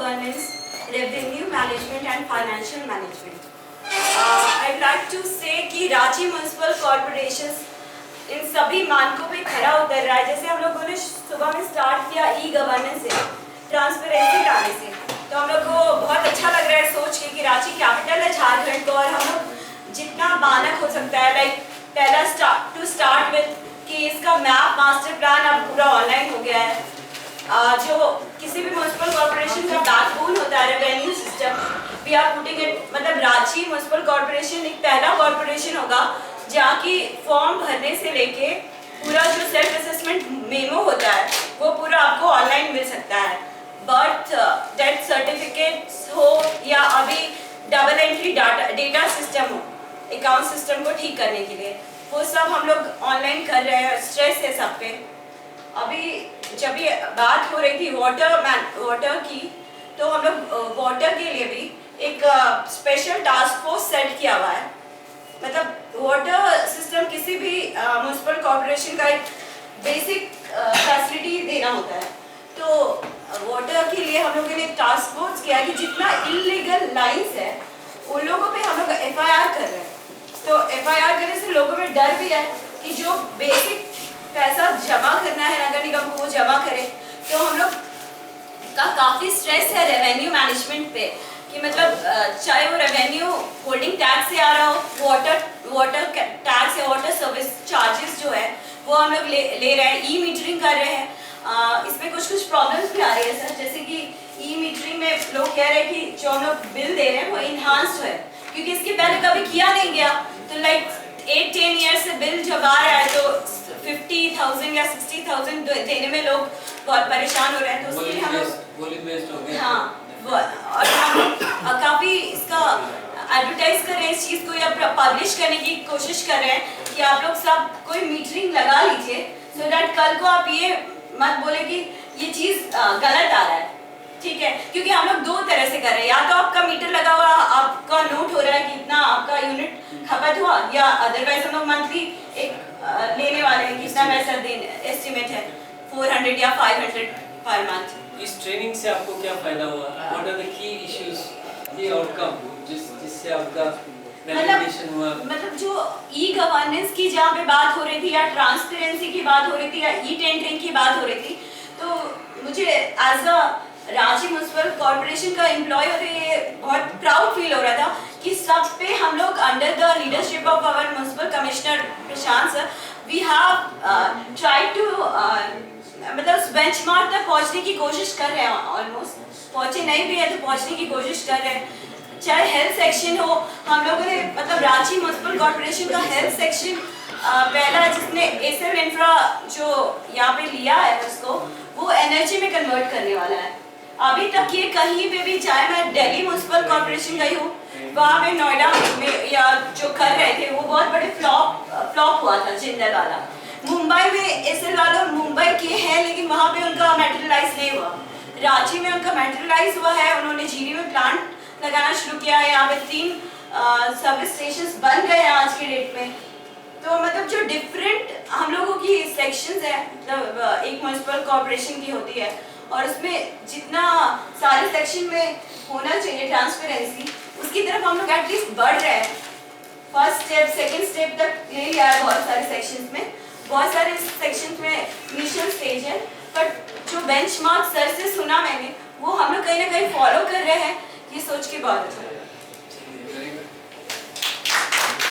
governance, revenue management and financial management. I'd like to say कि Ranchi municipal corporation इन सभी मानकों पे खरा उतर रहा है। जैसे हम लोगों ने सुबह में स्टार्ट किया ई गवर्नेंस से, ट्रांसपेरेंसी लाने से, तो हम लोग को बहुत अच्छा लग रहा है सोच के कि रांची कैपिटल है झारखंड को, और हम लोग जितना मानक हो सकता है लाइक पहला स्टार्ट विद कि इसका मैप मास्टर प्लान अब पूरा ऑनलाइन हो गया है। जो किसी भी म्यूनसिपल कॉर्पोरेशन का बैकबोन होता है revenue system, we are putting it, मतलब रांची म्यूनसिपल कॉर्पोरेशन एक पहला कॉर्पोरेशन होगा जहाँ की फॉर्म भरने से लेके पूरा जो सेल्फ असेसमेंट मेमो होता है वो पूरा आपको ऑनलाइन मिल सकता है। बर्थ डेथ सर्टिफिकेट्स हो या अभी डबल एंट्री डेटा सिस्टम हो अकाउंट सिस्टम को ठीक करने के लिए, वो सब हम लोग ऑनलाइन कर रहे हैं। स्ट्रेस है सब पे। अभी जब ये बात हो रही थी वाटर की, तो हम लोग वाटर के लिए भी एक स्पेशल टास्क फोर्स सेट किया हुआ है। मतलब वाटर सिस्टम किसी भी म्यूनसिपल कॉर्पोरेशन का एक बेसिक फैसिलिटी देना होता है, तो वाटर के लिए हम लोगों ने एक टास्क फोर्स किया कि जितना इलीगल लाइन्स है उन लोगों पे हम लोग FIR कर रहे हैं। तो FIR करने से लोगों में डर भी है कि जो बेसिक पैसा जमा करना है नगर निगम को वो जमा करे। तो हम लोग का काफ़ी स्ट्रेस है रेवेन्यू मैनेजमेंट पे कि मतलब चाहे वो रेवेन्यू होल्डिंग टैक्स से आ रहा हो, वाटर टैक्स या वाटर सर्विस चार्जेस जो है वो हम लोग ले रहे हैं, ई मीटरिंग कर रहे हैं। इसमें कुछ प्रॉब्लम्स भी आ रही है सर, जैसे कि ई मीटरिंग में लोग कह रहे हैं कि जो हम लोग बिल दे रहे हैं वो इन्हांस्ड है, क्योंकि इसके पहले कभी किया नहीं गया। तो लाइक 8-10 ईयर से बिल जब आ रहा है तो 50,000 या 60,000 देने में लोग बहुत परेशान हो रहे हैं। तो उसके लिए हम लोग और हम काफ़ी इसका एडवर्टाइज कर रहे हैं इस चीज़ को या पब्लिश करने की कोशिश कर रहे हैं कि आप लोग सब कोई मीटरिंग लगा लीजिए, सो दैट कल को आप ये मत बोले कि ये चीज़ गलत आ रहा है, ठीक है? क्योंकि हम लोग दो तरह से कर रहे हैं, या तो आपका मीटर लगा हुआ आपका नोट हो रहा है कि इतना आपका यूनिट खपत हुआ, या अदरवाइज हम लोग मंथली एक लेने वाले हैं कितना पैसा देने एस्टिमेट है 400 या 500 पर मंथ। इस ट्रेनिंग से आपको क्या फायदा हुआ? What are the key issues, ये आउटकम जिससे आपका रेपुटेशन हुआ? मतलब जो ई गवर्नेंस की जहाँ पे बात हो रही थी या ट्रांसपेरेंसी की बात हो रही थी या ई टेंडरिंग की बात हो रही थी, तो मुझे as a Ranchi municipal corporation का एम्प्लॉय होते हुए बहुत प्राउड फील हो रहा था कि सब पे हम लोग under the leadership of our municipal commissioner Prashant sir, we have try to मतलब बेंचमार्क तक पहुंचने की कोशिश कर रहे हैं। ऑलमोस्ट पहुंचे नहीं भी है तो पहुंचने की कोशिश कर रहे हैं। चाहे हेल्थ सेक्शन हो, हम लोगों ने मतलब रांची म्यूनसिपल कॉर्पोरेशन का हेल्थ सेक्शन पहला जिसने एसएल इंफ्रा जो यहाँ पे लिया है उसको वो एनर्जी में कन्वर्ट करने वाला है। अभी तक ये कहीं पे भी, चाहे मैं दिल्ली म्यूनसिपल कॉर्पोरेशन गई हूँ, वहाँ पे नोएडा में या जो कर रहे थे वो बहुत बड़े फ्लॉप हुआ था जिंदल वाला। मुंबई में एसएल वाला मुंबई के हैं लेकिन वहाँ पे उनका मेटेरियलाइज नहीं हुआ। रांची में उनका मेटेरियलाइज हुआ है, उन्होंने जीरी में प्लांट लगाना शुरू किया है। यहाँ पे 3 सर्विस स्टेशन बन गए हैं आज के डेट में। तो मतलब जो डिफरेंट हम लोगों की सेक्शंस है, मतलब एक म्यूनसिपल कॉर्पोरेशन की होती है और उसमें जितना सारे सेक्शन में होना चाहिए ट्रांसपेरेंसी, उसकी तरफ हम लोग एटलीस्ट बढ़ रहे हैं। फर्स्ट स्टेप सेकंड स्टेप तक ले लिया है बहुत सारे सेक्शंस में, बहुत सारे सेक्शंस में इनिशियल स्टेज है, बट जो बेंचमार्क सर से सुना मैंने वो हम लोग कहीं ना कहीं फॉलो कर रहे हैं। ये सोच के बहुत अच्छा